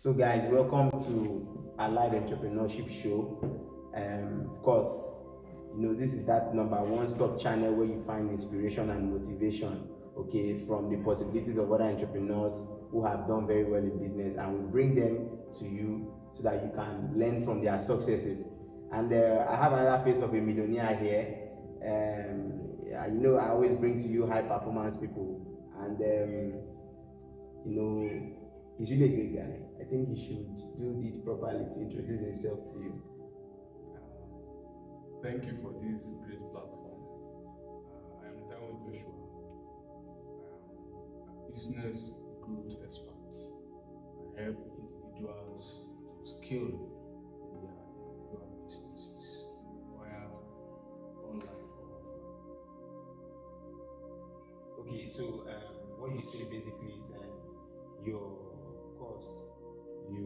So, guys, welcome to our live entrepreneurship show. Of course, this is that number one stop channel where you find inspiration and motivation, okay, from the possibilities of other entrepreneurs who have done very well in business, and we bring them to you so that you can learn from their successes. And I have another face of a millionaire here. I always bring to you high performance people, and he's really a great guy. I think he should do it properly to introduce himself to you. Thank you for this great platform. I am Taiwo Joshua. I am a business growth expert. I help individuals to scale their individual businesses via online or offline. Okay, so what you say basically is that of course, you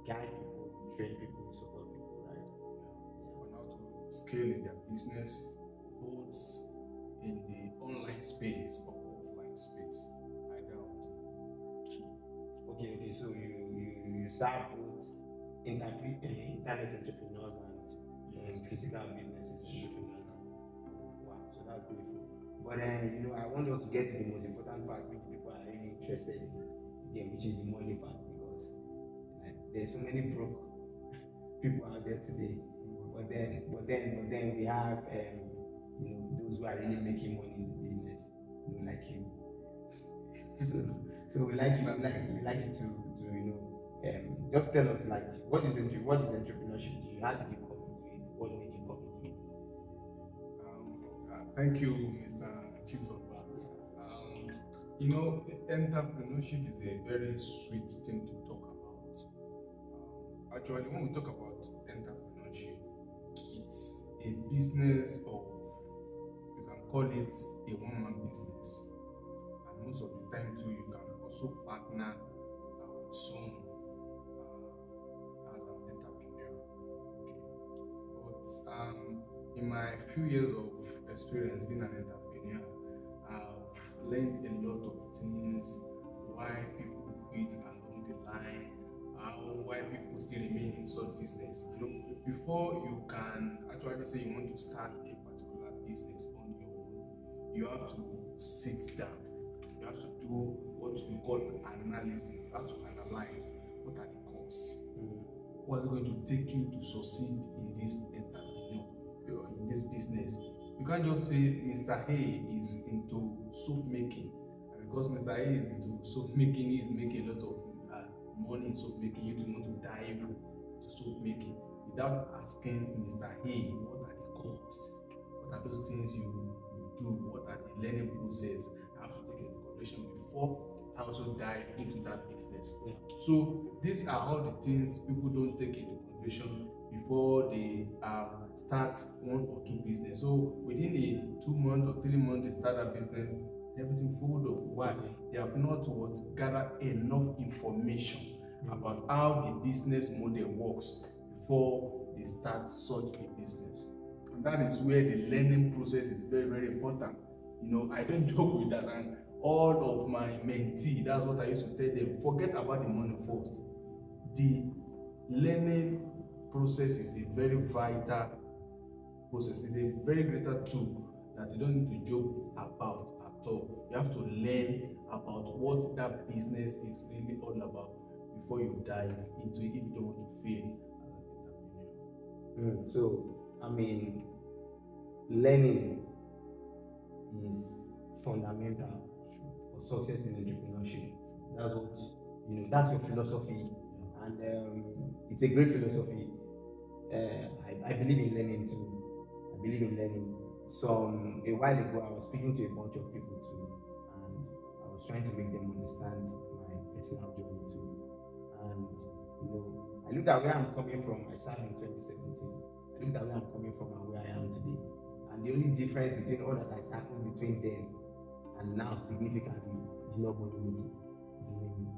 guide people, you train people, you support people, right? On how to scale in their business, both in the online space or offline space, either of the two. Okay. So you serve both internet entrepreneurs and physical businesses entrepreneurs. Wow, so that's beautiful. But I want us to get to the most important part, which people are really interested in, which is the money part, because there's so many broke people out there today. But then we have those who are really making money in the business, like you. So we like you to just tell us, like, what is entrepreneurship to you? How did you come into it? What made you come into it? Thank you, Mr. Chizoba. Entrepreneurship is a very sweet thing to talk about. Actually, when we talk about entrepreneurship, it's a business of, you can call it a one-man business. And most of the time too, you can also partner with someone as an entrepreneur. Okay. But in my few years of experience being an entrepreneur, I've learned a lot of things, why people quit along the line, why people still remain in such business. Before you can actually say you want to start a particular business on your own, you have to sit down. You have to do what we call analysis. You have to analyze what are the costs. What's going to take you to succeed in this entrepreneur, in this business. You can't just say Mr. A is into soap making, and because Mr. A is into soap making, he is making a lot of money in soap making. You don't want to dive into soap making without asking Mr. A what are the costs, what are those things you do, what are the learning process I have to take into consideration before I also dive into that business. Yeah. So these are all the things people don't take into consideration before they start one or two business. So within a 2 months or 3 months they start a business, everything fold up. Why? They have not gathered enough information about how the business model works before they start such a business. And that is where the learning process is very, very important. I don't joke with that, and all of my mentees, that's what I used to tell them: forget about the money first. The learning process is a very vital process. It's a very greater tool that you don't need to joke about at all. You have to learn about what that business is really all about before you dive into it, if you don't want to fail as an entrepreneur. So, learning is fundamental for success in entrepreneurship. That's what that's your philosophy, and it's a great philosophy. I believe in learning too. I believe in learning. A while ago, I was speaking to a bunch of people too, and I was trying to make them understand my personal journey too. And I looked at where I'm coming from. I started in 2017. I looked at where I'm coming from and where I am today. And the only difference between all that has happened between then and now, significantly, is not money making, it's learning.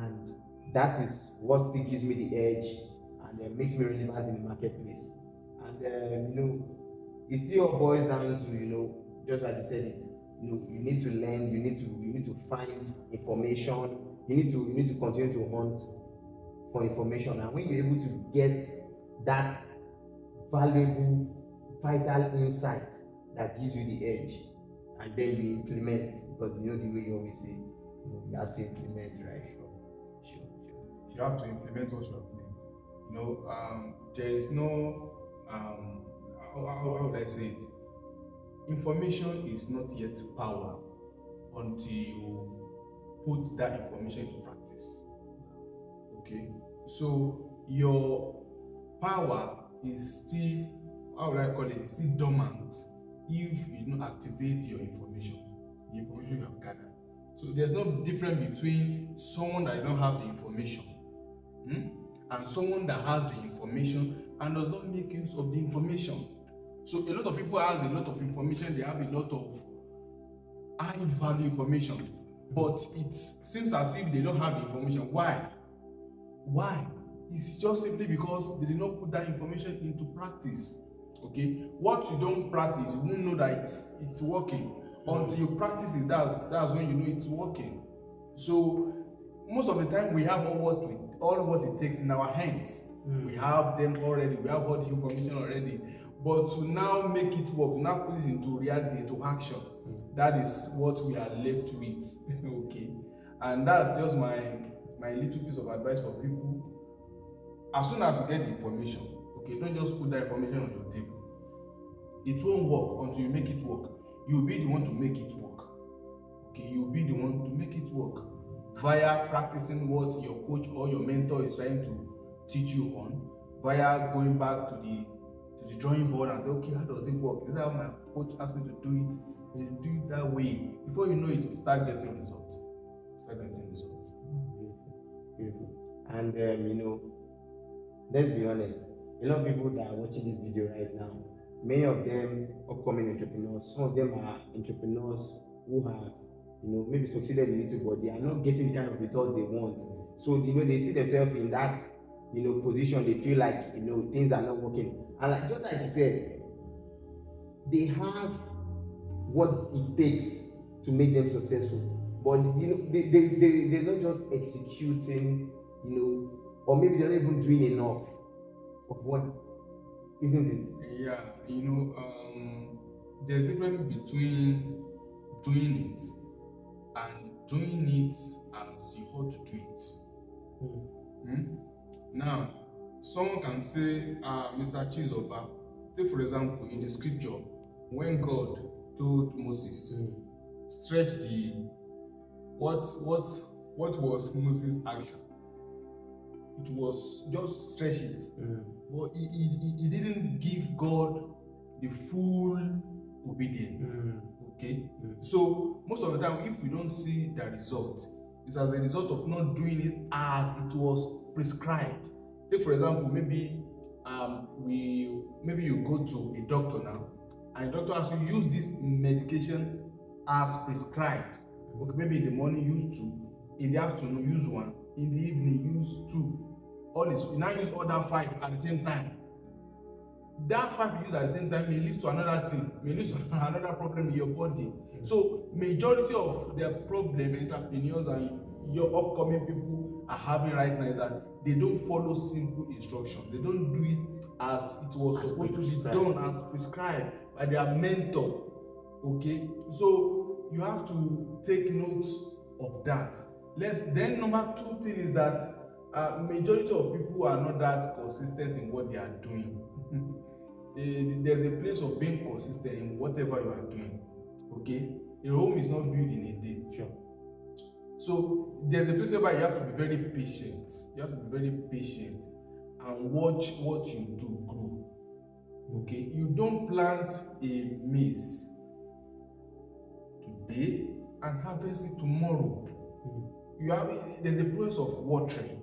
And that is what still gives me the edge and makes me relevant in the marketplace. And it still all boils down to just like you said it. You need to learn. You need to find information. You need to continue to hunt for information, and when you're able to get that valuable, vital insight that gives you the edge, and then you implement, because you know the way you always say, you have to implement, right? You have to implement what you have learned. There is no how would I say it? Information is not yet power until you put that information into practice. Okay, so your power is still, how would I call it? It's still dormant if you don't activate your information, the information you have gathered. So there's no difference between someone that don't have the information and someone that has the information and does not make use of the information. So a lot of people has a lot of information, they have a lot of high value information, but it seems as if they don't have the information. Why? It's just simply because they did not put that information into practice. Okay, what you don't practice, you won't know that it's working. Until you practice it, that's when you know it's working. So most of the time we have all what it takes in our hands. We have them already, we have all the information already, but to now make it work, to now put it into reality, into action, that is what we are left with. Okay, and that's just my little piece of advice for people. As soon as you get the information, okay, don't just put that information on your table. It won't work until you make it work. You'll be the one to make it work. Okay, you'll be the one to make it work via practicing what your coach or your mentor is trying to teach you on, via going back to the drawing board and say, okay, how does it work? Is that how my coach asked me to do it? And you do it that way. Before you know it, you start getting results. Beautiful. And let's be honest, a lot of people that are watching this video right now, many of them upcoming entrepreneurs, some of them are entrepreneurs who have maybe succeeded a little, but they are not getting the kind of results they want. So they see themselves in that position. They feel like things are not working, and just like you said, they have what it takes to make them successful, but they're not just executing, or maybe they're not even doing enough of what, isn't it? Yeah, there's a difference between doing it and doing it as you ought to do it. Now, someone can say, Mr. Chizoba, take for example, in the scripture, when God told Moses, stretch what was Moses' action? It was just stretch it. But he didn't give God the full obedience. Okay? So most of the time, if we don't see the result, it's as a result of not doing it as it was prescribed. Take for example, maybe you go to a doctor now, and the doctor has to use this medication as prescribed. Okay, maybe in the morning use 2, in the afternoon use 1, in the evening use 2. All this, you now use other 5 at the same time. That 5 you use at the same time may lead to another thing, may lead to another problem in your body. So majority of the problem entrepreneurs and your upcoming people are having right now is that they don't follow simple instructions. They don't do it as it was supposed to be done, as prescribed by their mentor. Okay, so you have to take note of that. Then number 2 thing is that majority of people are not that consistent in what they are doing. There's a place of being consistent in whatever you are doing. Okay, a home is not built in a day. Sure. So there's a place where you have to be very patient. You have to be very patient and watch what you do grow. Okay, you don't plant a maize today and harvest it tomorrow. There's a process of watering.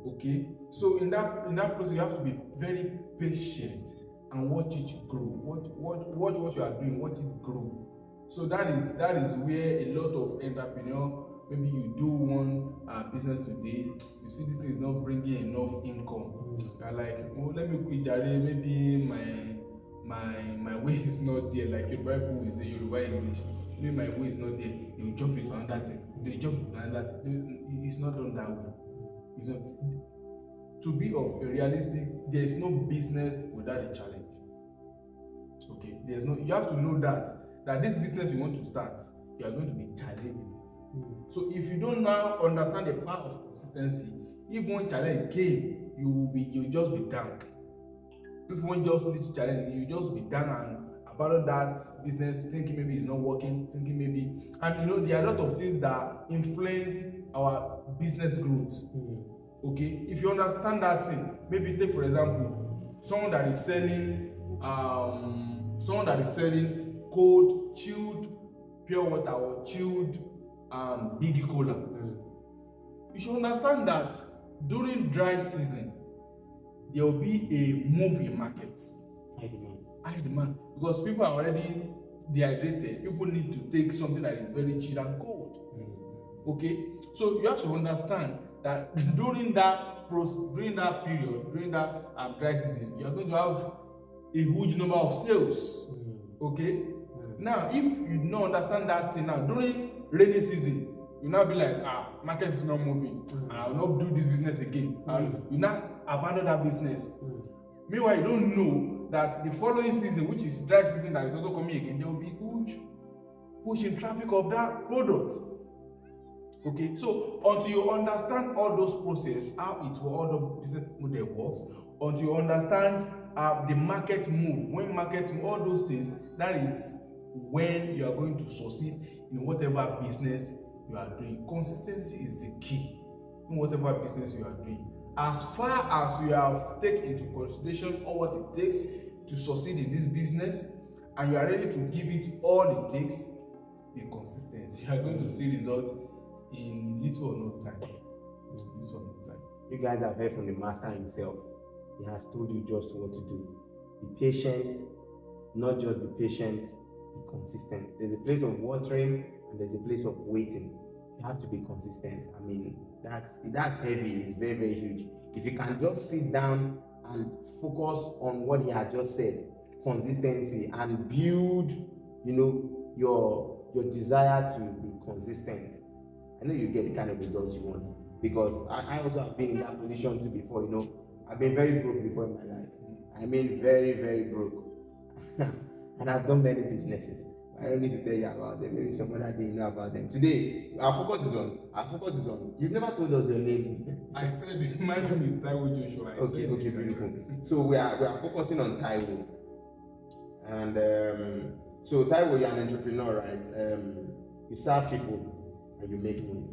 Okay, so in that process you have to be very patient and watch it grow. Watch what you are doing, watch it grow. So that is where a lot of entrepreneurs, maybe you do one business today, you see this thing is not bringing enough income. You're like, oh, let me quit Jare, maybe my way is not there. Like your Bible will say, Yoruba English, maybe my way is not there. You jump into another thing. They jump into another thing. It's not done that way. to be of a realistic, there is no business without a challenge. Okay, there's no. You have to know that this business you want to start, you are going to be challenging it. So if you don't now understand the power of consistency, if one challenge came, you'll just be down. If one just need to challenge, you just be down and abandon that business, thinking maybe it's not working, thinking maybe, and you know there are a lot of things that influence our business growth. Okay, if you understand that thing, maybe take for example someone that is selling cold chilled pure water or chilled biggie cola. You should understand that during dry season there will be a move in market. High demand because people are already dehydrated. People need to take something that is very chill and cold. Okay, so you have to understand that during that period, during that dry season, you are going to have a huge number of sales. Okay, now if you don't understand that thing now during rainy season, you now be like, market is not moving, I will not do this business again. You now abandon that business. Meanwhile, you don't know that the following season, which is dry season that is also coming again, there will be huge push in traffic of that product. Okay, so until you understand all those processes, how all the business model works, until you understand the market move, when market move, all those things, that is when you are going to succeed in whatever business you are doing. Consistency is the key in whatever business you are doing. As far as you have taken into consideration all what it takes to succeed in this business, and you are ready to give it all it takes, be consistent. You are going to see results in little or no time. You guys have heard from the master himself. He has told you just what to do. Be patient, not just be patient, be consistent. There's a place of watering and there's a place of waiting. You have to be consistent. I mean, that's heavy. It's very, very huge. If you can just sit down and focus on what he has just said, consistency, and build, your desire to be consistent, I know you get the kind of results you want. Because I also have been in that position too before. I've been very broke before in my life. I mean, very, very broke. And I've done many businesses. I don't need to tell you about them. Maybe some other day you know about them. Today, our focus is on. You've never told us your name. I said my name is Taiwo Joshua. Okay, beautiful. So we are focusing on Taiwo. And so Taiwo, you're an entrepreneur, right? You serve people and you make money.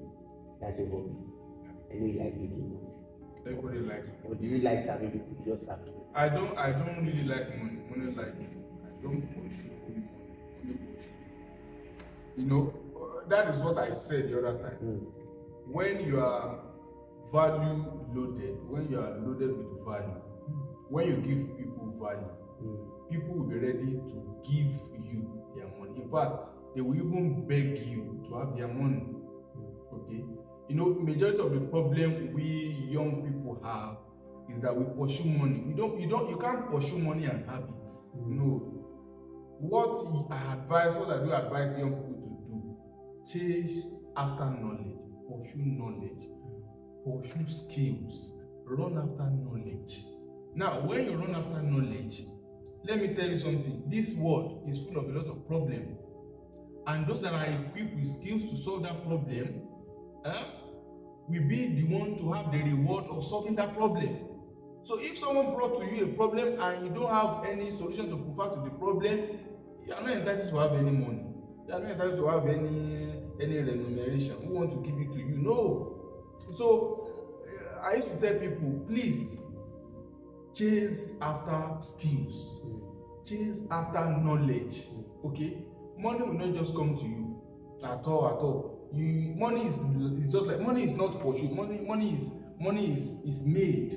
That's your hobby. I know you like making money. Everybody likes money. Or do you like serving people? You just serve people? I don't really like money. Money like me. I don't pursue money. That is what I said the other time. When you are value loaded, when you are loaded with value, when you give people value, people will be ready to give you their money. In fact, they will even beg you to have their money. Okay? Majority of the problem we young people have is that we pursue money. You can't pursue money and have it. No. What I do advise young people to do, chase after knowledge, pursue skills, run after knowledge. Now, when you run after knowledge, let me tell you something. This world is full of a lot of problems. And those that are equipped with skills to solve that problem, will be the one to have the reward of solving that problem. So if someone brought to you a problem and you don't have any solution to provide to the problem, you are not entitled to have any money. You are not entitled to have any remuneration. Who want to give it to you? No. So I used to tell people, please chase after skills, chase after knowledge. Okay, money will not just come to you at all. Money is just like money is not pursued. Money is made.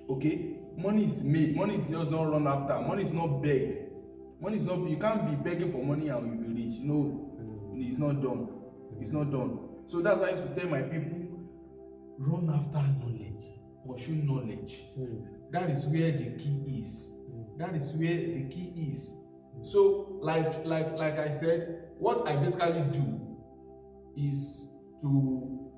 Okay, money is made. Money is just not run after. Money is not begged. Money is not. You can't be begging for money and you'll be rich. No, it's not done. It's not done. So that's why I used to tell my people, run after knowledge, pursue knowledge. That is where the key is. That is where the key is. So, like I said, what I basically do is to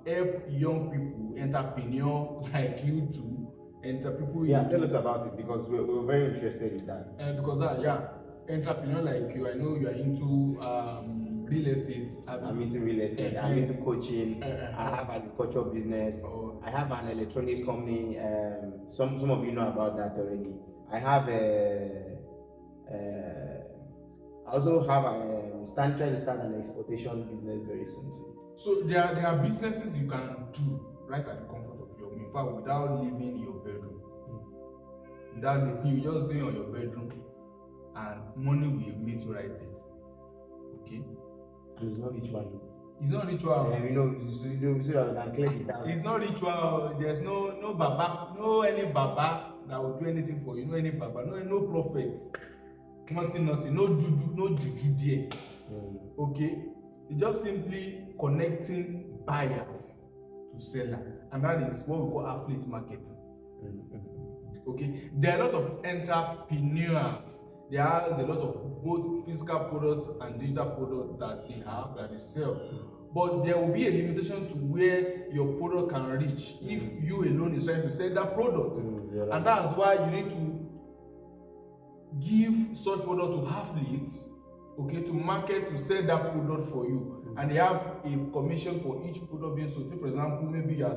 help young people, entrepreneur like you too, enter people. Yeah, tell us about it because we're very interested in that. Because entrepreneur like you, I know you are into real estate. I'm into real estate. I'm into coaching. I have agricultural business. Oh. I have an electronics company. Some of you know about that already. I have I also have trying to start an exportation business very soon too. So there are businesses you can do right at the comfort of your home. In fact, without leaving your bedroom. Without leaving, you just be on your bedroom, and money will meet you right there. Okay. And it's not ritual. It's not ritual. So that we can clear it out. It's not ritual. There's no baba, no any baba that will do anything for you. No any baba, no prophet. Nothing, no juju there. Okay? It's just simply connecting buyers to seller, and that is what we call affiliate marketing. Okay? There are a lot of entrepreneurs. There are a lot of both physical products and digital products that they sell. But there will be a limitation to where your product can reach if you alone is trying to sell that product. And that's why you need to give such product to athletes, okay, to market, to sell that product for you. And they have a commission for each product being sold. For example, maybe you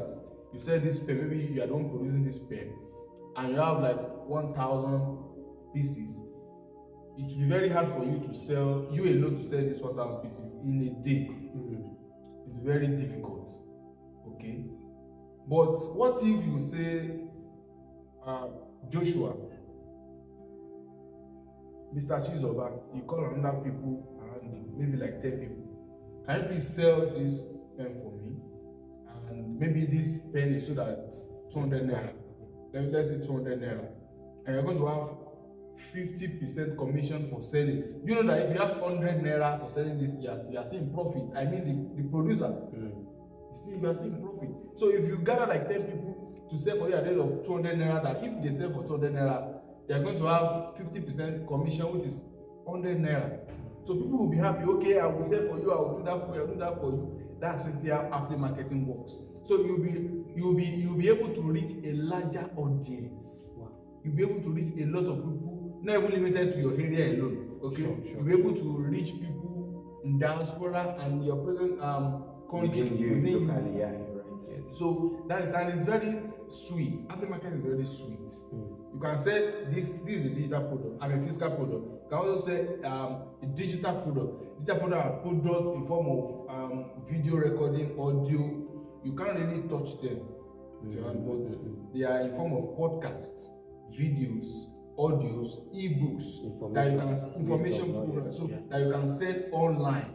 sell this pen, maybe you are the one producing this pen, and you have like 1,000 pieces. It will be very hard for you to sell, you alone to sell this 1,000 pieces in a day. It's very difficult. Okay? But what if you say, Joshua, Mr. Chizoba, you call another people around you, maybe like 10 people. Can you please sell this pen for me? And maybe this pen is sold at 200 naira. Let's say 200 naira. And you're going to have 50% commission for selling. You know that if you have 100 naira for selling this, you are seeing profit. I mean the producer. You are seeing profit. So if you gather like 10 people to sell for you at the rate of 200 naira, that if they sell for 200 naira, they are going to have 50% commission, which is 100 naira. So people will be happy. Okay, I will sell for you. I will do that for you. I will do that for you. That's simply how affiliate marketing works. So you'll be able to reach a larger audience. Wow. You'll be able to reach a lot of people, not even limited to your area alone. Okay, Sure. You'll be able to reach people in diaspora and your present country within you locally. Yeah, you're right. Yes. So that is, and it's very sweet. Affiliate marketing is very sweet. You can say this is a digital product and a physical product. You can also say a digital product. Digital product are products in form of video recording, audio. You can't really touch them, but they are in form of podcasts, videos, audios, ebooks that you can information programs, so that you can sell online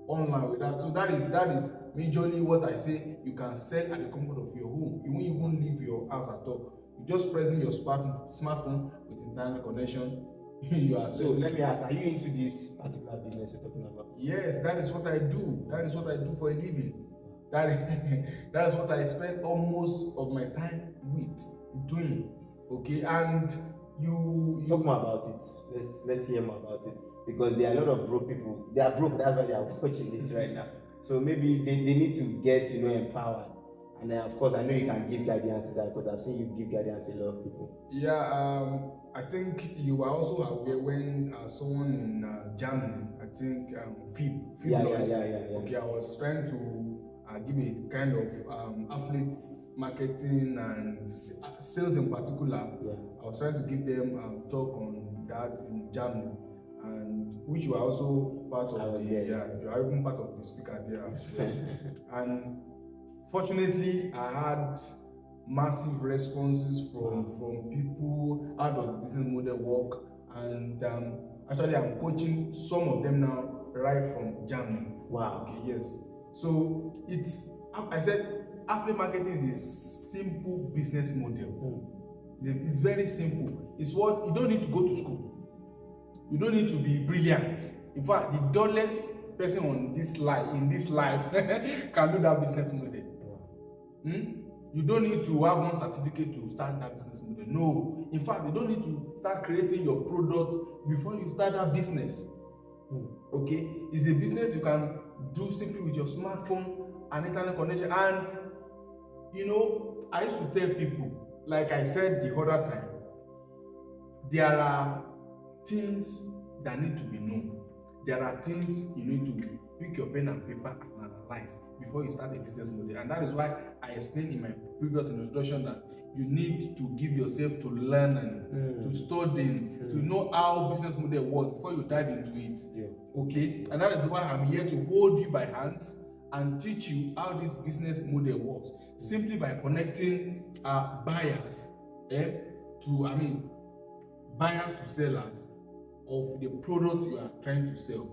with that. So that is majorly what I say. You can sell at the comfort of your home. You won't even leave your house at all. You just present your smartphone with internet connection. You are so let me ask, are you into this particular business you're talking about? Yes, that is what I do. That is what I do for a living. That is what I spend almost of my time with doing. Okay, and you talk more about it. Let's hear more about it, because there are a lot of broke people. They are broke. That's why they are watching this right now. So maybe they need to get empowered. And of course, I know you can give guidance to that, because I've seen you give guidance to a lot of people. Yeah, I think you were also aware when someone in Germany, I think Phil. Okay, I was trying to give a kind of affiliate marketing and sales in particular. I was trying to give them talk on that in Germany, and which you are also part of you are even part of the speaker there as well. And fortunately, I had massive responses from people. How does the business model work? And actually, I'm coaching some of them now right from Germany. Wow. Okay, yes. So I said, affiliate marketing is a simple business model. It's very simple. It's what you don't need to go to school. You don't need to be brilliant. In fact, the dullest person in this life can do that business model. You don't need to have one certificate to start that business model. No. In fact, you don't need to start creating your product before you start that business. Okay? It's a business you can do simply with your smartphone an internet connection. And you know, I used to tell people, like I said the other time, there are things that need to be known. There are things you need to pick your pen and paper and analyze before you start a business model. And that is why I explained in my previous introduction that you need to give yourself to learning, to studying, to know how business model works before you dive into it. Okay? And that is why I'm here to hold you by hands and teach you how this business model works, simply by connecting buyers buyers to sellers of the product you are trying to sell.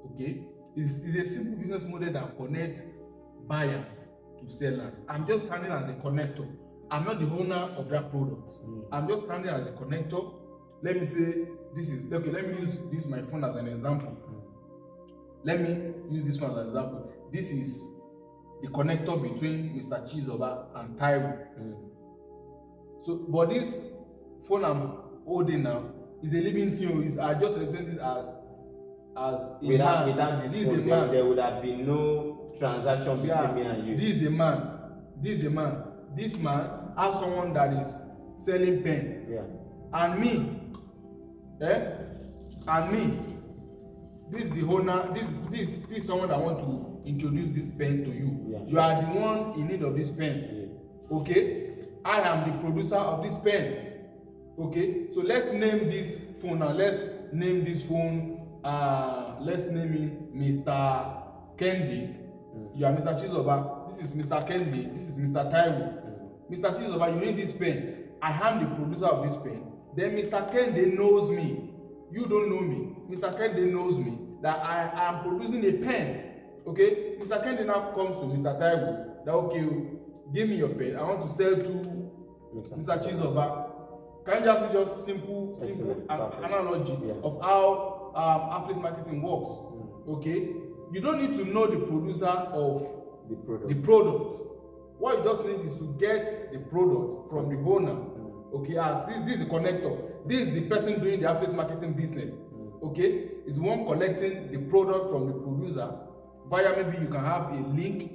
Okay, it's a simple business model that connects buyers to sellers. I'm just standing as a connector. I'm not the owner of that product. I'm just standing as a connector. Let me say this is okay. Let me use this my phone as an example. Let me use this one as an example. This is the connector between Mr. Chizoba and Taiwo. So, but this phone I'm holding now is a living thing. I just represent it as a man. Without this phone, there would have been no transaction between me and you. This is a man. This man has someone that is selling pen. And me. This is the owner. This is someone that want to introduce this pen to you. You are the one in need of this pen. Okay? I am the producer of this pen. Okay? So let's name this phone now. Let's name this phone. Let's name it Mr. Kendi. You are Mr. Chizoba. This is Mr. Kendi. This is Mr. Taiwo. Mr. Chizoba, you need this pen. I am the producer of this pen. Then Mr. Kendi knows me. You don't know me. Mr. Kendi knows me that I am producing a pen. Okay? Mr. Kendi now comes to Mr. Taiwo. That okay, give me your pen. I want to sell to Mr. Chizoba. Can you just simple analogy of how affiliate marketing works? Okay, you don't need to know the producer of the product. What you just need is to get the product from the owner. Okay, as this is the connector. This is the person doing the affiliate marketing business. Okay, it's one collecting the product from the producer via maybe you can have a link,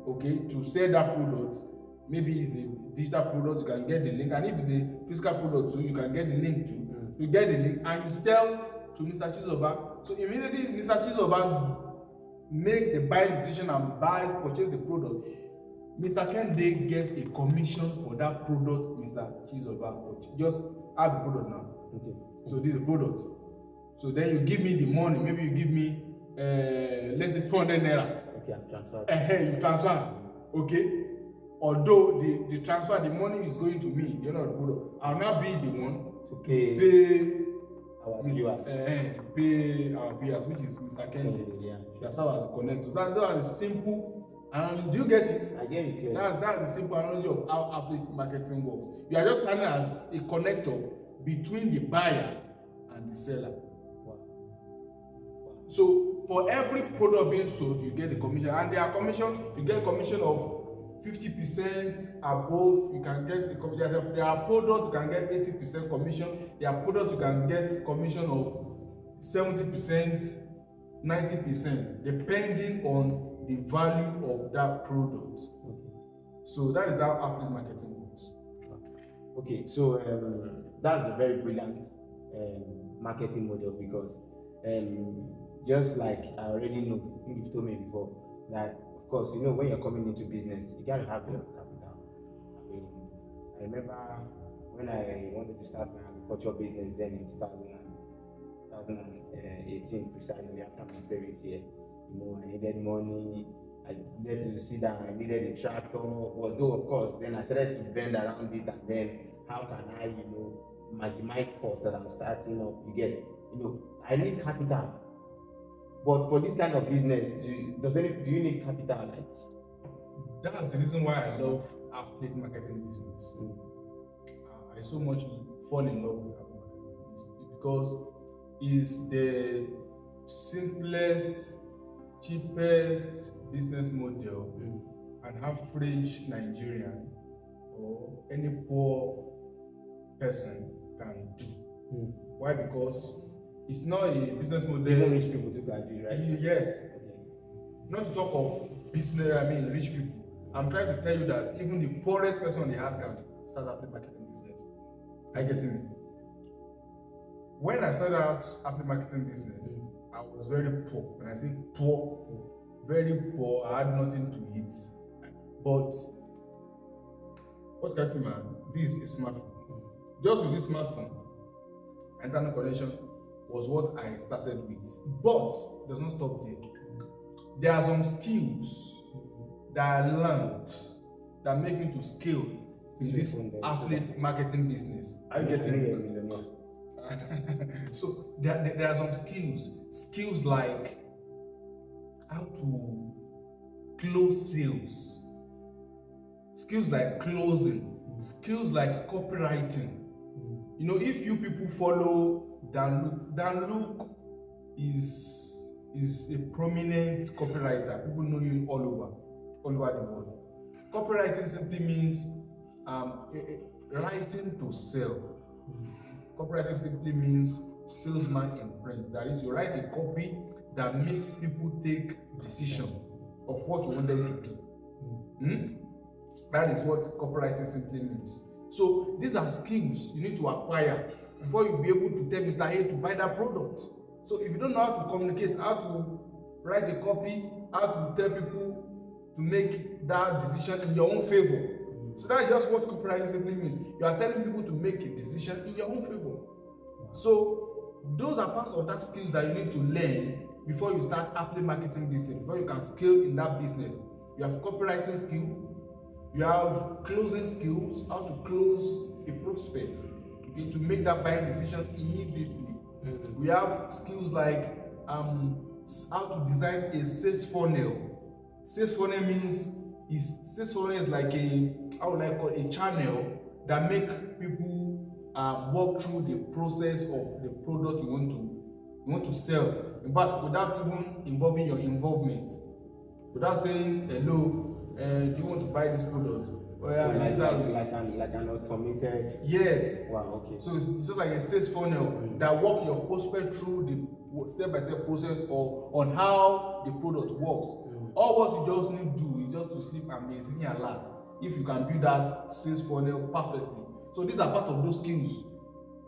okay, to sell that product. Maybe it's a digital product, you can get the link, and if it's a physical product too, you can get the link too. You get the link and you sell to Mr. Chizoba. So immediately Mr. Chizoba make the buying decision and purchase the product. Mr. Kende gets a commission for that product Mr. Chizoba just have the product now. Okay. So this is a product. So then you give me the money. Maybe you give me let's say 200 naira. Okay, I've transferred. You transfer. Okay. Although the transfer, the money is going to me, you're not the product. I'll now be the one to pay our viewers. To pay our viewers, which is Mr. Kende. That's how I connect. So that is simple. And do you get it? I get it clearly. That's the simple analogy of how affiliate marketing works. You are just standing as a connector between the buyer and the seller. Wow. So for every product being sold, you get the commission, and there are commission. You get commission of 50% above. You can get the commission. There are products you can get 80% commission. There are products you can get commission of 70%, 90%, depending on the value of that product. Okay. So that is how affiliate marketing works. Okay, so that's a very brilliant marketing model, because just like I already know, I think you've told me before, that of course, you know, when you're coming into business, you gotta have a lot of capital. I mean, I remember when I wanted to start my agriculture business then in 2018, precisely after my service here. You know, I needed money. I needed to see that I needed a tractor. Although, of course, then I started to bend around it, and then how can I, you know, maximize costs that I'm starting up? You get, you know, I need capital. But for this kind of business, do you need capital? That's the reason why I love affiliate marketing business. I so much fall in love with affiliate marketing business because it's the simplest, cheapest business model an average Nigerian or any poor person can do. Why? Because it's not a business model. Even rich people too can do, right? Yes. Not to talk of business, I mean rich people. I'm trying to tell you that even the poorest person on the earth can start affiliate marketing business. Are you getting me? When I started out affiliate marketing business, I was very poor. When I say poor, very poor, I had nothing to eat. But what can I say, man? This is smartphone. Just with this smartphone, internet connection was what I started with. But it does not stop there. There are some skills that I learned that make me to scale in this affiliate marketing business. Are you getting me? So there are some skills like how to close sales, skills like closing, skills like copywriting. You know, if you people follow Dan Luke is a prominent copywriter. People know him all over the world. Copywriting simply means writing to sell. Copywriting simply means salesman in print. That is, you write a copy that makes people take decision of what you want them to do. That is what copywriting simply means. So these are skills you need to acquire before you be able to tell Mr. A to buy that product. So if you don't know how to communicate, how to write a copy, how to tell people to make that decision in your own favor. So that's just what copywriting simply means. You are telling people to make a decision in your own favor. So those are parts of that skills that you need to learn before you start affiliate marketing business, before you can scale in that business. You have copywriting skill, you have closing skills, how to close a prospect, okay, to make that buying decision immediately. We have skills like how to design a sales funnel. Sales funnel is like a channel that make people walk through the process of the product you want to sell. In fact, without even involving your involvement, without saying hello, do you want to buy this product? Like an automated. Yes. Wow. Okay. So it's just like a sales funnel that walk your prospect through the step-by-step process on how the product works. All what you just need to do is just to sleep and be receiving alert. If you can build that sales funnel perfectly. So these are part of those skills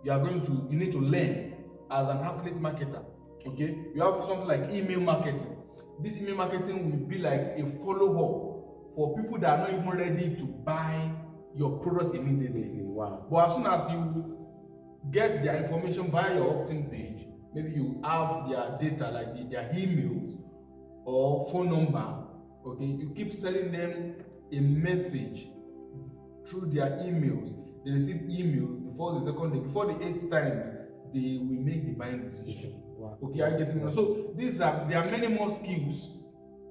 you need to learn as an affiliate marketer. Okay, you have something like email marketing. This email marketing will be like a follow-up for people that are not even ready to buy your product immediately. Wow. But as soon as you get their information via your opt-in page, maybe you have their data like their emails or phone number, okay, you keep sending them a message through their emails. They receive emails before the second day, before the 8th time they will make the buying decision. Wow. Okay, are you getting me? So there are many more skills,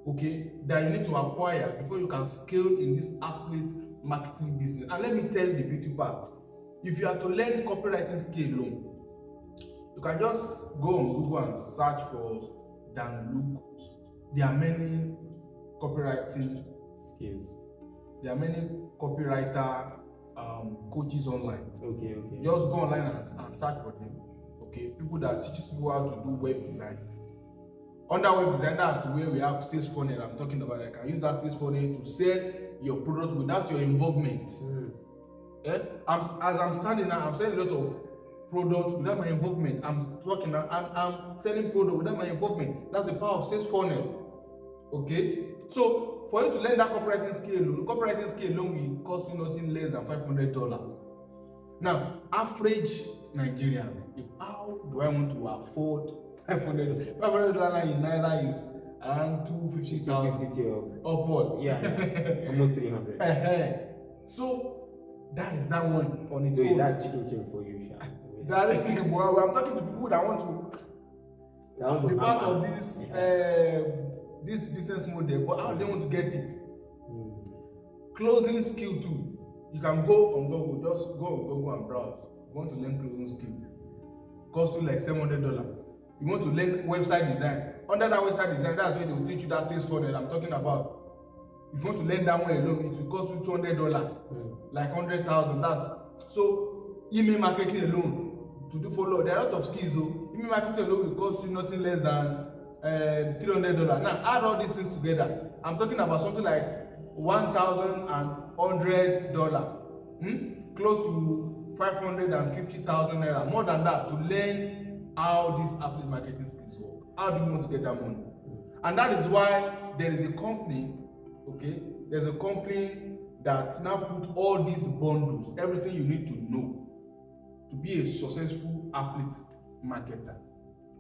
okay, that you need to acquire before you can scale in this affiliate marketing business. And let me tell you the beauty part. If you are to learn copywriting skill alone, you can just go on Google and search for Dan Luke. There are many copywriting skills. There are many copywriter coaches online. Okay. Just go online and search for them. Okay, people that teaches people how to do web design. Under web design, that's where we have sales funnel. I'm talking about. I can use that sales funnel to sell your product without your involvement. As I'm standing now, I'm selling a lot of products without my involvement. I'm selling product without my involvement. That's the power of sales funnel. Okay, so for you to learn that copywriting skill alone will cost you nothing less than $500. Now, average Nigerians, how do I want to afford $500? $500 in Naira is around 250,000 upward. Yeah, almost 300. So that is that one on its own. own. That's chicken change for you, Sha. Well, I'm talking to people that want to be part of this this business model, but how they want to get it. Closing skill too. You can go on Google, just go on Google and browse. You want to learn closing skill, cost you like $700. You want to learn website design. Under that website design, that's where they will teach you that sales funnel I'm talking about. If you want to learn that one alone, it will cost you $200, like 100,000. That's so email marketing alone to do follow. There are a lot of skills. So email marketing alone will cost you nothing less than $300. Now add all these things together. I'm talking about something like $1,100, close to 550,000 naira, more than that, to learn how these affiliate marketing skills work. How do you want to get that money? And that is why there is a company, okay? There's a company that now put all these bundles, everything you need to know to be a successful affiliate marketer.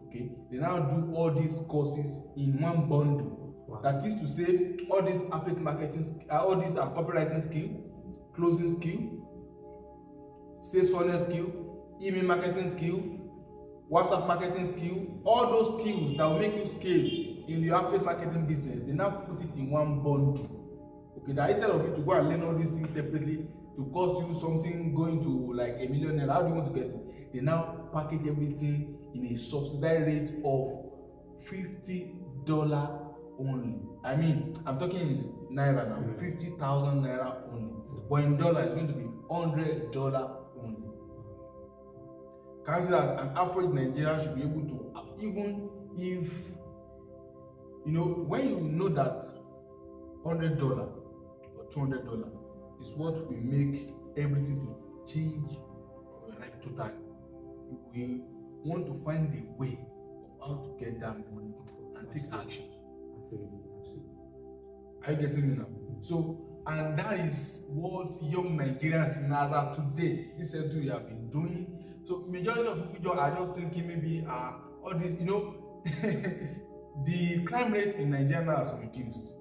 Okay, they now do all these courses in one bundle. Wow. That is to say, all these affiliate marketing, all these copywriting skill, closing skill, sales funnel skill, email marketing skill, WhatsApp marketing skill, all those skills that will make you scale in your affiliate marketing business, they now put it in one bundle. Okay, that instead of you to go and learn all these things separately to cost you something going to like $1 million, how do you want to get it? They now package everything in a subsidized rate of $50 only. I mean, I'm talking in naira now, 50,000 naira only. But in dollar, it's going to be $100 only. Can you see that an average Nigerian should be able to, even if, when you know that $100 or $200 is what will make everything to change your life totally, we want to find a way of how to get that money and take action. Absolutely. Are you getting me now? So, and that is what young Nigerians in as of today, this century, we have been doing. So, majority of people are just thinking maybe all this, the crime rate in Nigeria has reduced.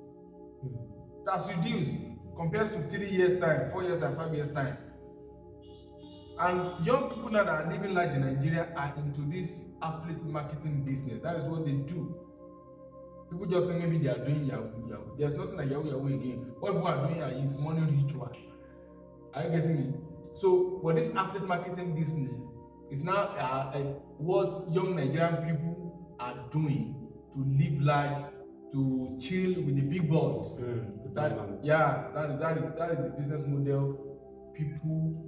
That's reduced compared to 3 years time, 4 years time, 5 years time. And young people now that are living large in Nigeria are into this affiliate marketing business. That is what they do. People just say maybe they are doing Yahoo. There's nothing like Yahoo again. What people are doing is money ritual. Are you getting me? So, but this affiliate marketing business is now what young Nigerian people are doing to live large, to chill with the big boys. That is the business model people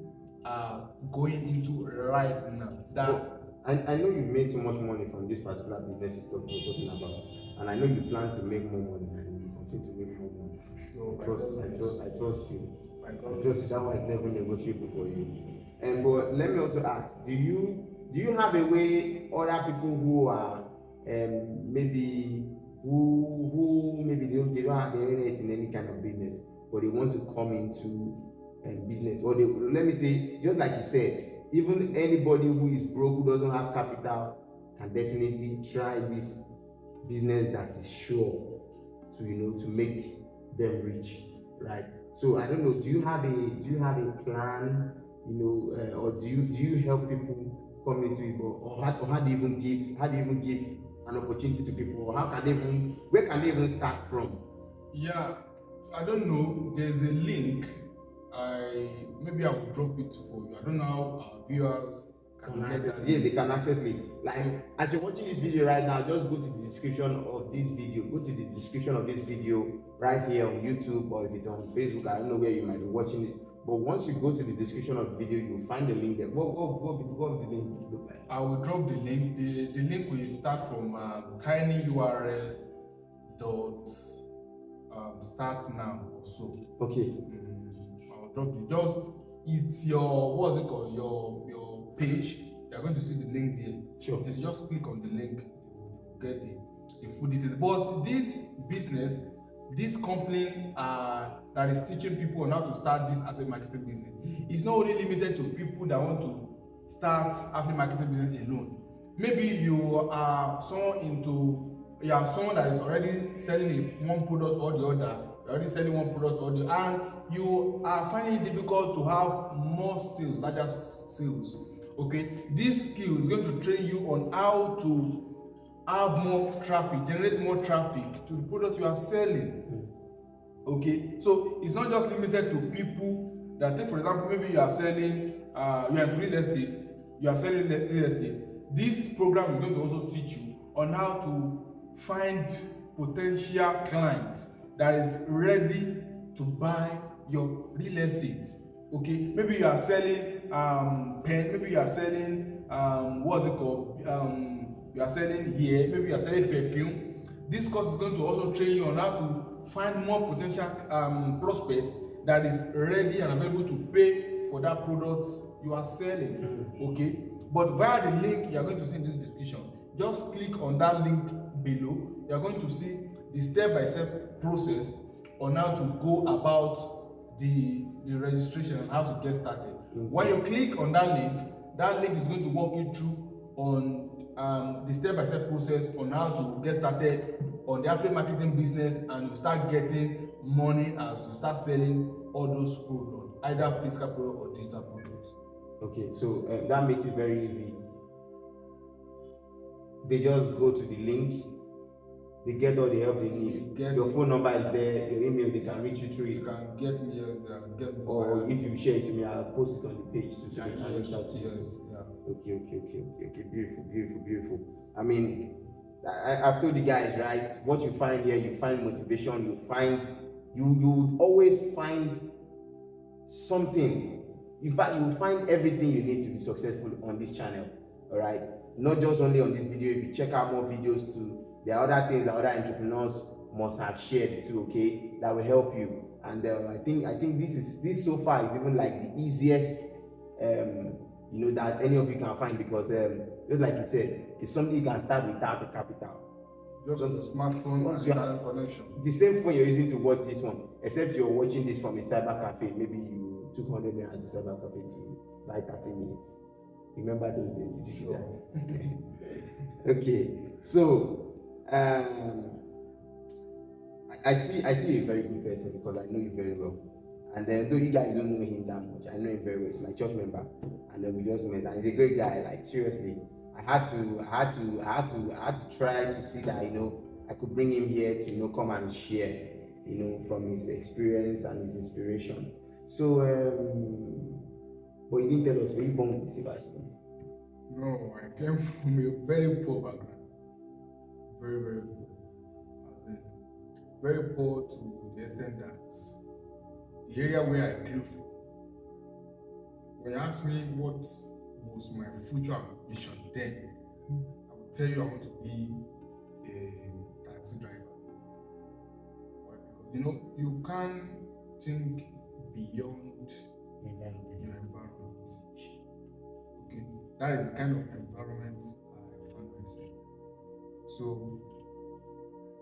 are going into right now. I know you've made so much money from this particular business you're talking about, and I know you plan to make more money and you continue to make more money. Sure, I trust you. I trust that one is never negotiable for you. But let me also ask, do you have a way other people who are maybe they don't have their interest in any kind of business, but they want to come into business, or let me say, just like you said, even anybody who is broke, who doesn't have capital, can definitely try this business that is sure to make them rich, right? So I don't know, do you have a plan, or do you help people come into it, or how do you even give an opportunity to people, or where can they even start from? Yeah, I don't know. There's a link. Maybe I will drop it for you. I don't know how our viewers can access it. Yeah, they can access it. Like, as you're watching this video right now, just go to the description of this video. Go to the description of this video right here on YouTube, or if it's on Facebook, I don't know where you might be watching it. But once you go to the description of the video, you'll find the link there. What will the link look like? I will drop the link. The link will start from tinyurl dot start now or so. Okay. I'll drop it. Just it's your what's it called? Your page. You're going to see the link there. Sure. Just click on the link, get the full details. But this business, this company that is teaching people on how to start this affiliate marketing business, it's not only limited to people that want to start affiliate marketing business alone. Maybe you are someone that is already selling one product or the other. You're already selling one product or the other, and you are finding it difficult to have more sales, larger sales. Okay, this skill is going to train you on how to have more traffic, generate more traffic to the product you are selling. Okay, so it's not just limited to people that, take for example, maybe you are selling, you are into real estate, you are selling real estate. This program is going to also teach you on how to find potential clients that is ready to buy your real estate. Okay, maybe you are selling pen, maybe you are selling you are selling here, maybe you are selling perfume. This course is going to also train you on how to find more potential prospects that is ready and available to pay for that product you are selling. Okay, but via the link you are going to see in this description, just click on that link below. You are going to see the step-by-step process on how to go about the registration and how to get started. When you click on that link is going to walk you through on the step-by-step process on how to get started on the affiliate marketing business, and you start getting money as you start selling all those products, either physical product or digital products. Okay, so that makes it very easy. They just go to the link, they get all the help they need. Your phone number is there, your email, they can reach you through it. You can get me, yes, they can get me. Or if you share it to me, I'll post it on the page so they can reach out to you. Yes, yeah. Okay. Beautiful. I mean, I've told you guys, right? What you find here, you find motivation, you would always find something. In fact, you will find everything you need to be successful on this channel. All right, not just only on this video. If you check out more videos too, there are other things that other entrepreneurs must have shared too, okay, that will help you. And I think this so far is even like the easiest that any of you can find, because just like you said, it's something you can start without the capital. Just on the smartphone and internet connection. The same phone you're using to watch this one, except you're watching this from a cyber cafe. Maybe you took 100 naira to cyber cafe to buy 30 minutes. Remember those days? Did you do that? Okay, so I see a very good person, because I know you very well. And then though you guys don't know him that much, I know him very well. He's my church member, and then we just met. And he's a great guy. Like seriously, I had to try to see that I could bring him here to come and share from his experience and his inspiration. So but he didn't tell us, were you born with silver spoon? No, I came from a very poor background. Very, very poor. Very poor to the extent that the area where I grew from, when you ask me what was my future ambition then, I will tell you I want to be a taxi driver. Why? Because you can't think beyond your environment. Okay, that is the kind of environment I found myself. So,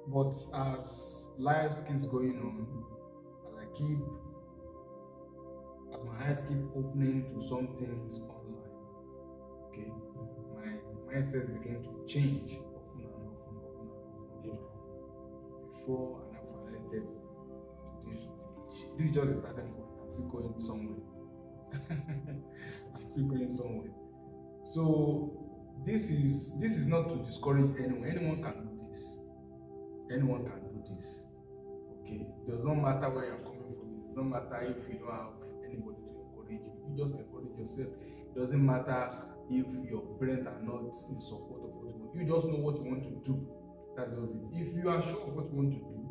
but as life keeps going on, as my eyes keep opening to some things online, okay, my mindsets begin to change often. Before and after I get to this stage, this is just the starting point. I'm still going somewhere. So this is not to discourage anyone. Anyone can do this. Okay, it does not matter where you're coming from. It does not matter if you don't have anybody to encourage you. You just encourage yourself. It doesn't matter if your parents are not in support of what you want. You just know what you want to do. That does it. If you are sure of what you want to do,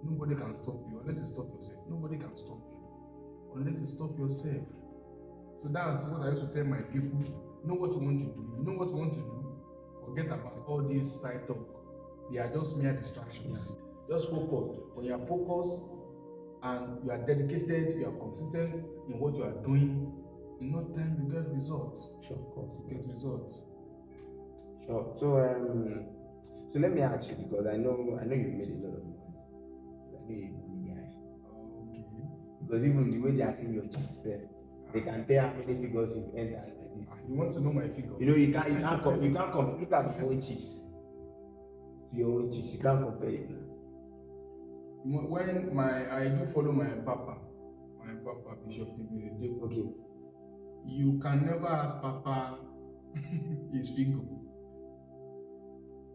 nobody can stop you unless you stop yourself. Nobody can stop you unless you stop yourself. So that's what I used to tell my people. Know what you want to do. If you know what you want to do, forget about all these side talk. They are just mere distractions. Yeah. Just focus. When you are focused and you are dedicated, you are consistent in what you are doing, in no time you get results. Sure, of course. You get results. Sure. So let me ask you, because I know you've made a lot of money. I know you're a money guy. Okay. Because even the way they are seeing your chest, they can tell how many figures you've entered like this. You want to know my figure? You can't look at my own cheeks. To your own cheeks, you can't compare it. When I do follow my papa Bishop Taiwo. Okay. You can never ask Papa his figure.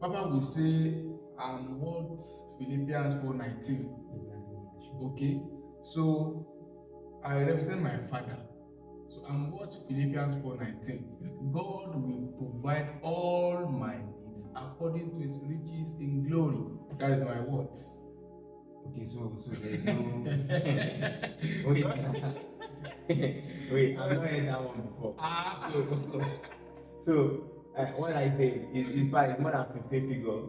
Papa will say, I'm what Philippians 4:19. Exactly. Okay. So I represent my father. So I'm what Philippians 4:19. God will provide all my needs according to his riches in glory. That is my words. Okay, so there's no wait, I've not heard that one before. So What I say is fine. It's more than 15 figure.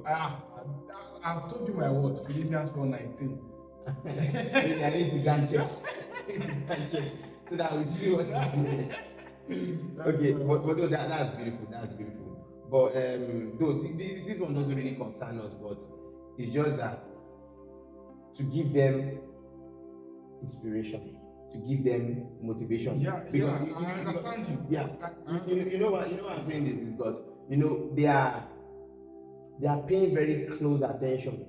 I've told you my word. Philippians 4:19. Maybe I need to go and check. I need to go and check so that we see what it is. Okay, but no, that's beautiful. That's beautiful. But though this one doesn't really concern us, but it's just that to give them inspiration, to give them motivation. Yeah, I understand you. Yeah, you know why I'm saying this is because they are paying very close attention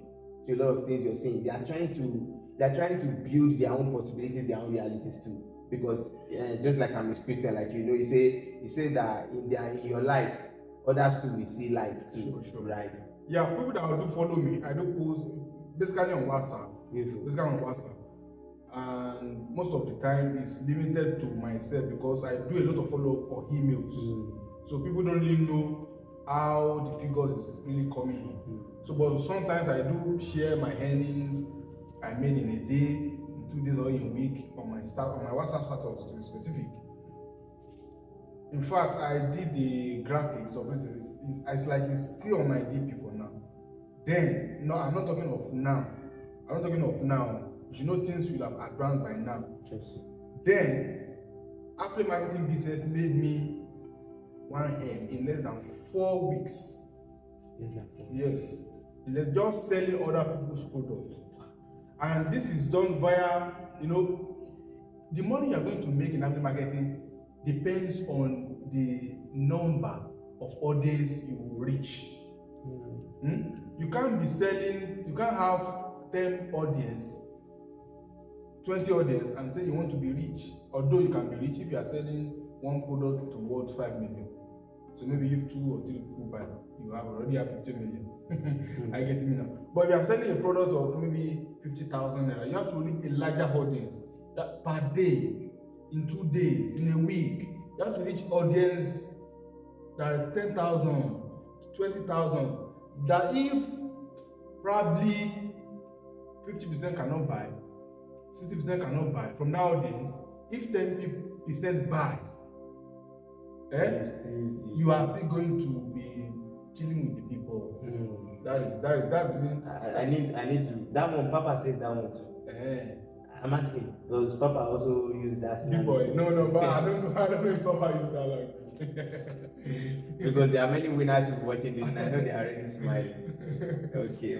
to a lot of things you're saying. They are trying to build their own possibilities, their own realities too. Because just like I'm a Christian, like you say that in your light, others too will see light too. Sure. Right? Yeah, people that will do follow me, I do post basically on WhatsApp. Beautiful. Basically on WhatsApp. And most of the time it's limited to myself because I do a lot of follow-up on emails. So people don't really know how the figures is really coming in. So but sometimes I do share my earnings I made in a day, in 2 days or in a week on my WhatsApp status to be specific. In fact, I did the graphics of this. It's like it's still on my DP for now. Then, no, I'm not talking of now. I'm not talking of now. You know things will have advanced by now. Yes. Then, affiliate marketing business made me one head in less than 4 weeks. Yes. Just selling other people's products. And this is done via, the money you're going to make in affiliate marketing depends on the number of audience you will reach. You can't have 10 audience, 20 audience and say you want to be rich. Although you can be rich if you are selling one product towards 5 million. So maybe if 2 or 3 people buy, you already have 50 million. I get me now. But if you are selling a product of maybe 50,000 naira, you have to reach a larger audience per day, in 2 days, in a week. You have to reach audience that is 10,000, 20,000. That if probably 50% cannot buy, 60% cannot buy from that audience, if 10% buys, you are still going to be chilling with the people. That's the meaning. I need to. That one, Papa says that one too. I'm asking, does Papa also use that? Big boy, no, but I don't know if Papa uses that language. Because there are many winners who are watching this, and I know they are already smiling. Okay.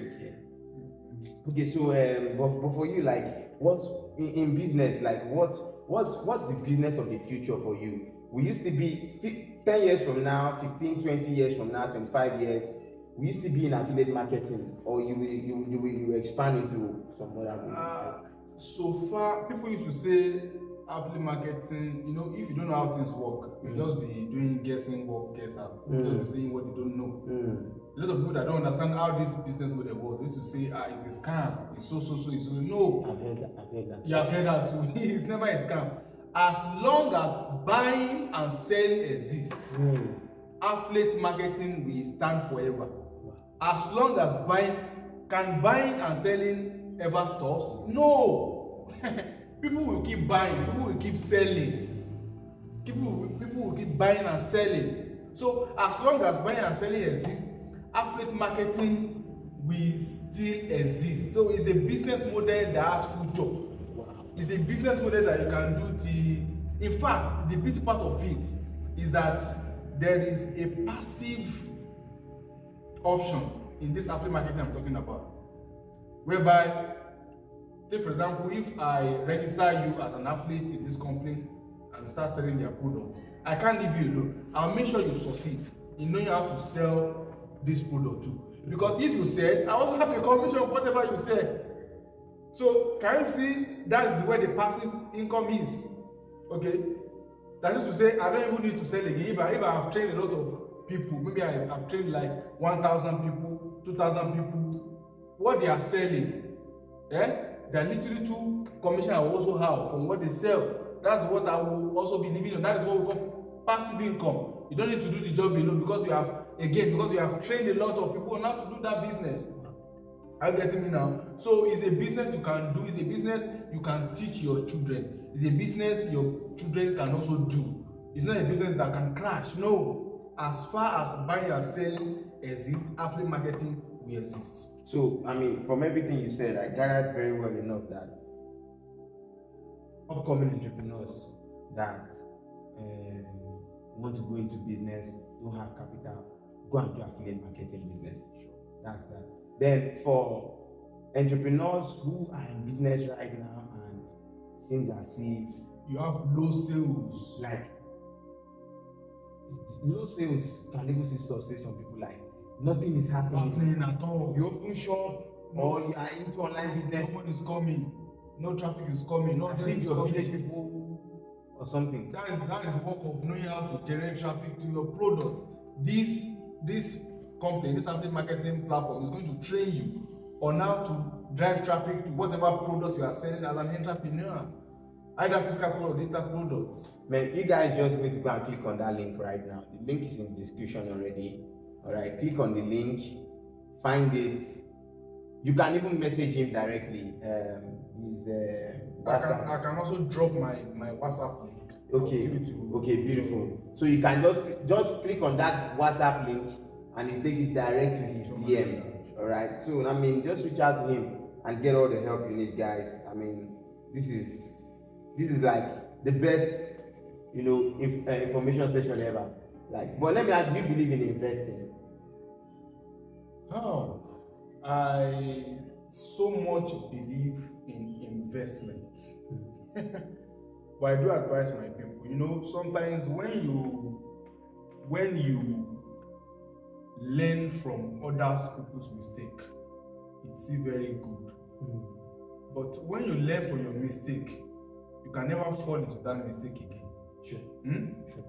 So, but for you, like, what's in business? Like, what's the business of the future for you? We used to be 10 years from now, 15, 20 years from now, 25 years. We used to be in affiliate marketing, or you will expand into some other things. So far, people used to say affiliate marketing, if you don't know how things work, you'll just be doing guessing work, guess out. You'll just be saying what you don't know. A lot of people that don't understand how this business model works used to say, it's a scam, it's so. No. I've heard that. You have heard that too. It's never a scam. As long as buying and selling exists, affiliate marketing will stand forever. As long as buying and selling ever stops? No. People will keep buying, people will keep selling, people will keep buying and selling. So as long as buying and selling exists, affiliate marketing will still exist. So it's a business model that has future. It's a business model that you can do in fact, the beauty part of it is that there is a passive option in this affiliate marketing I'm talking about, whereby, take for example, if I register you as an affiliate in this company and start selling their product, I can't leave you alone. I'll make sure you succeed in knowing how to sell this product too. Because if you sell, I also have a commission on whatever you sell. So can you see that is where the passive income is? Okay, that is to say, I don't even need to sell again. If I have trained a lot of people, maybe I've trained like 1,000 people, 2,000 people, what they are selling, there are literally 2 commission I will also have from what they sell. That's what I will also be living on. That is what we call passive income. You don't need to do the job alone because you have trained a lot of people on how to do that business. Are you getting me now? So it's a business you can do. It's a business you can teach your children. It's a business your children can also do. It's not a business that can crash. No. as far as buying and selling exists, affiliate marketing will exist. So, I mean, from everything you said, I gathered very well enough that upcoming entrepreneurs that want to go into business, don't have capital, go and do affiliate marketing business. Sure. That's that. Then for entrepreneurs who are in business right now and seems as if you have low sales, like low sales can even see some people like nothing is happening at all. You open shop or you are into online business, no one is coming, no traffic is coming, no as if your village people or something. That is the work of knowing how to generate traffic to your product. This company, this affiliate marketing platform is going to train you on how to drive traffic to whatever product you are selling as an entrepreneur. Either physical product, digital products. Man, you guys just need to go and click on that link right now. The link is in the description already. Alright, click on the link, find it. You can even message him directly. I can also drop my WhatsApp link. Okay, beautiful. So you can just click on that WhatsApp link and you take it direct to his DM. Alright, so I mean, just reach out to him and get all the help you need, guys. I mean, this is like the best, information session ever. Like, but let me ask, do you believe in investing? Oh, I so much believe in investment. But I do advise my people, sometimes when you learn from other people's mistake, it's very good. But when you learn from your mistake, you can never fall into that mistake again. Sure. Sure.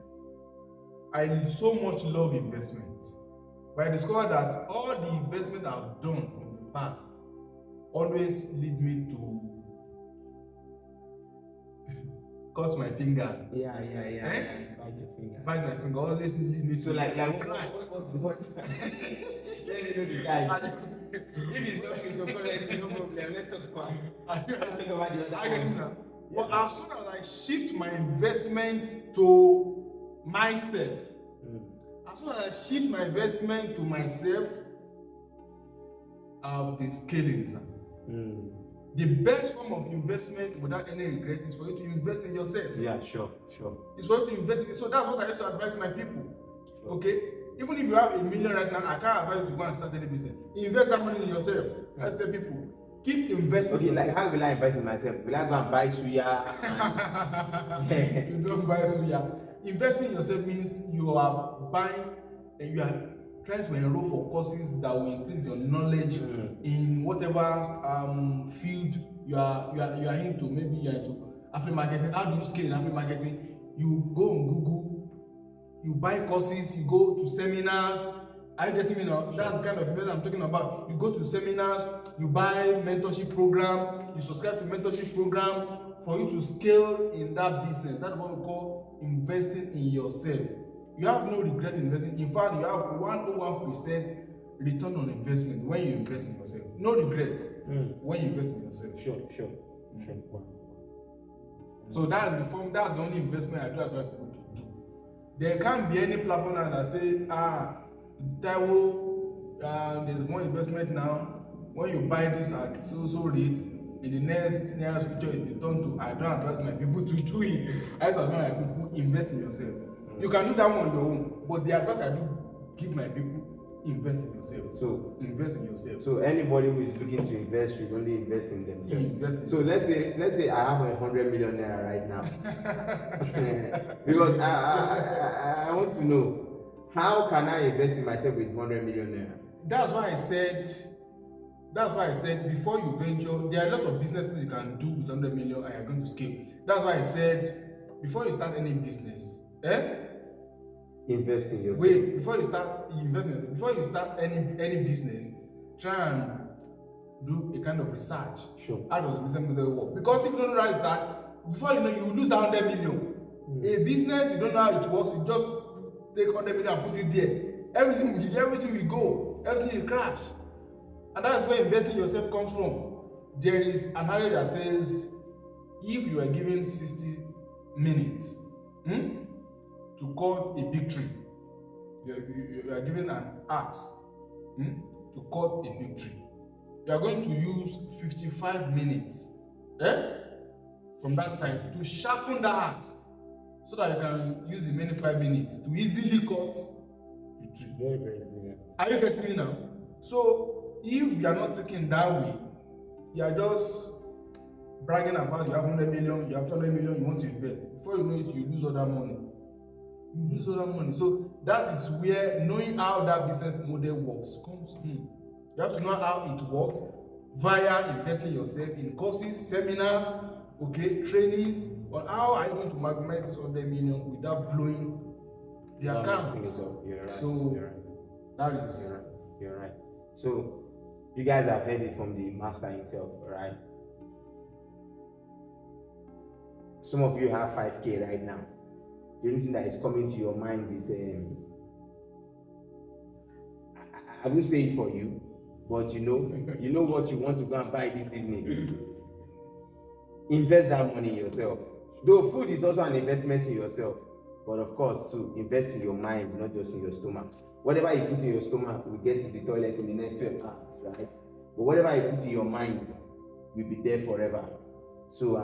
I so much love investment, but I discovered that all the investment I've done from the past always lead me to cut my finger. Yeah. Bite your finger. Bite my finger. Always lead me to cry. What? Let me know the guys. If it's not cryptocurrency, no problem. Let's talk about the other. But as soon as I shift my investment to myself, as soon as I shift my investment to myself, I've been scaling, sir. The best form of investment without any regret is for you to invest in yourself. Yeah, sure. It's for you to invest in. So that's what I used to advise my people. Sure. Okay? Even if you have $1 million right now, I can't advise you to go and start any business. Invest that money in yourself. I tell people, keep investing. Okay, like how will I invest in myself? Will I go and buy suya? You don't buy suya. Investing in yourself means you are buying and you are trying to enroll for courses that will increase your knowledge in whatever field you are into. Maybe you are into affiliate marketing. How do you scale in affiliate marketing? You go on Google, you buy courses, you go to seminars. Are you getting me now? That's the kind of investment I'm talking about. You go to seminars, you buy mentorship program, you subscribe to mentorship program for you to scale in that business. That's what we call investing in yourself. You have no regret investing. In fact, you have 101% return on investment when you invest in yourself. No regret when you invest in yourself. Sure. Wow. So that's the only investment I do advise people to do. There can't be any platform that say, Taiwo, there's more investment now. When you buy this at so rate, in the nearest future is returned to. I don't advise my people to do it. I just advise my people invest in yourself. You can do that one on your own, but the advice I do give my people, invest in yourself. So invest in yourself. So anybody who is looking to invest should only invest in themselves. So let's say I have 100 million naira right now, because I want to know, how can I invest in myself with 100 million naira? That's why I said before you venture, there are a lot of businesses you can do with 100 million and you're going to scale. That's why I said before you start any business, invest in yourself. Wait, before you start investing, before you start any business, try and do a kind of research. Sure. How does the business model work? Because if you don't know research, before you know, you lose that 100 million. A business, you don't know how it works, you just take 100 million and put it there. Everything will go, everything will crash. And that's where investing in yourself comes from. There is an adage that says, if you are given 60 minutes to cut a big tree, You are given an axe to cut a big tree. You are going to use 55 minutes from that time to sharpen that axe so that you can use the remaining 5 minutes to easily cut the tree. Very, very brilliant. Are you getting me now? So if you are not thinking that way, you are just bragging about you have 100 million, you have 200 million, you want to invest. Before you know it, you lose all that money. You lose all that money. So that is where knowing how that business model works comes in. You have to know how it works via investing yourself in courses, seminars, trainings on how are you going to maximize this 100 million without blowing the account. You're right. So you're right. that is You're right. So you guys have heard it from the master himself, right? Some of you have 5K right now. The only thing that is coming to your mind is I will say it for you, but you know what you want to go and buy this evening. Invest that money in yourself. Though food is also an investment in yourself, but of course too, invest in your mind, not just in your stomach. Whatever you put in your stomach will get to the toilet in the next 12 hours, right? But whatever you put in your mind will be there forever. So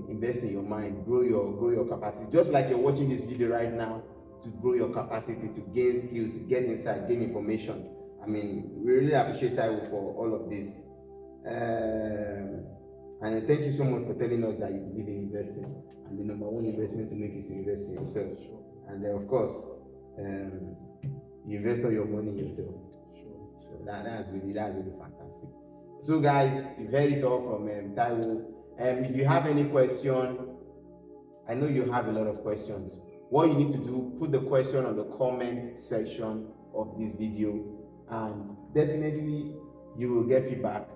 invest in your mind, grow your capacity. Just like you're watching this video right now, to grow your capacity, to gain skills, to get inside, gain information. We really appreciate Taiwo for all of this. And thank you so much for telling us that you believe in investing. And the number one investment to make is to invest in yourself. And of course, you invest all your money in yourself. So that's really fantastic. So guys, you've heard it all from Taiwo. If you have any question, I know you have a lot of questions. What you need to do, put the question on the comment section of this video, and definitely you will get feedback.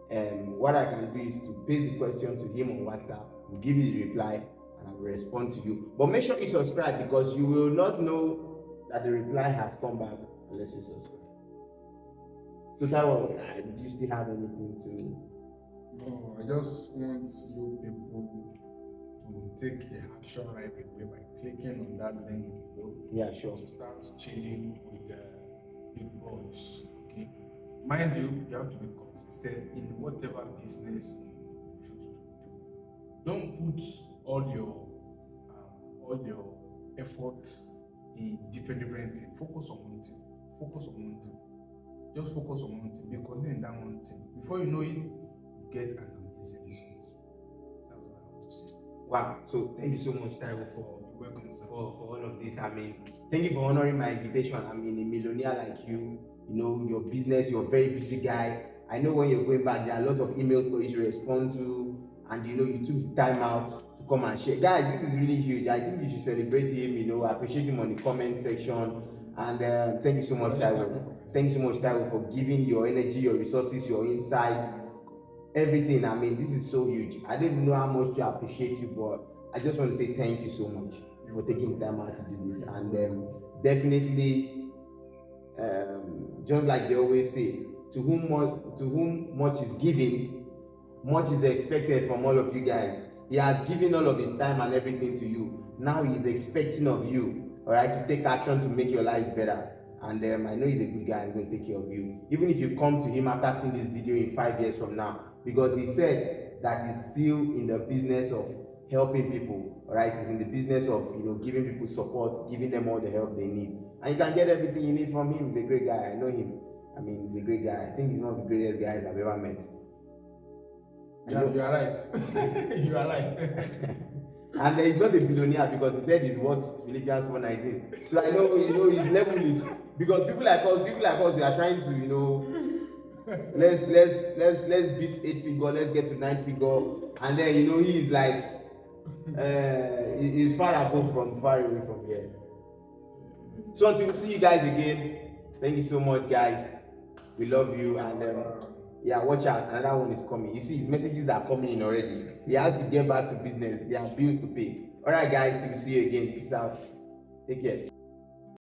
What I can do is to paste the question to him on WhatsApp, we'll give you the reply, and I will respond to you. But make sure you subscribe, because you will not know that the reply has come back unless you subscribe. So Taiwo, do you still have anything to? No, I just want you people to take the action right away by clicking on that link below. Yeah, sure. To start chilling with the big boys. Okay. Mind you, you have to be consistent in whatever business you choose to do. Don't put all your efforts in different things. Focus on one thing. Just focus on one thing, because in that one thing, before you know it, get an amazing result. That's what I have to say. Wow. So thank you so much, Taiwo, for all of this. Thank you for honoring my invitation. A millionaire like you, your business, you're a very busy guy. I know when you're going back, there are lots of emails for you to respond to, and you took the time out to come and share. Guys, this is really huge. I think you should celebrate him. I appreciate him on the comment section. And thank you so much, Taiwo. Thank you so much, Taiwo, for giving your energy, your resources, your insight, everything. This is so huge. I don't even know how much to appreciate you, but I just want to say thank you so much for taking time out to do this. And definitely, just like they always say, to whom much is given, much is expected from all of you guys. He has given all of his time and everything to you. Now he is expecting of you, all right, to take action to make your life better. And I know he's a good guy and going to take care of you. Even if you come to him after seeing this video in 5 years from now, because he said that he's still in the business of helping people, all right? He's in the business of giving people support, giving them all the help they need, and you can get everything you need from him. He's a great guy. I know him. He's a great guy. I think he's one of the greatest guys I've ever met. Yeah, you are right. You are right. And he's not a billionaire, because he said he's worth Philippians 4:19. So I know his level is, because people like us, we are trying to let's beat 8 figure, let's get to 9 figure, and then he is like he's far away from here. So until we see you guys again, thank you so much, guys. We love you, and yeah, watch out, another one is coming. You see, his messages are coming in already. He has to get back to business. There are bills to pay. All right, guys, till we see you again. Peace out. Take care.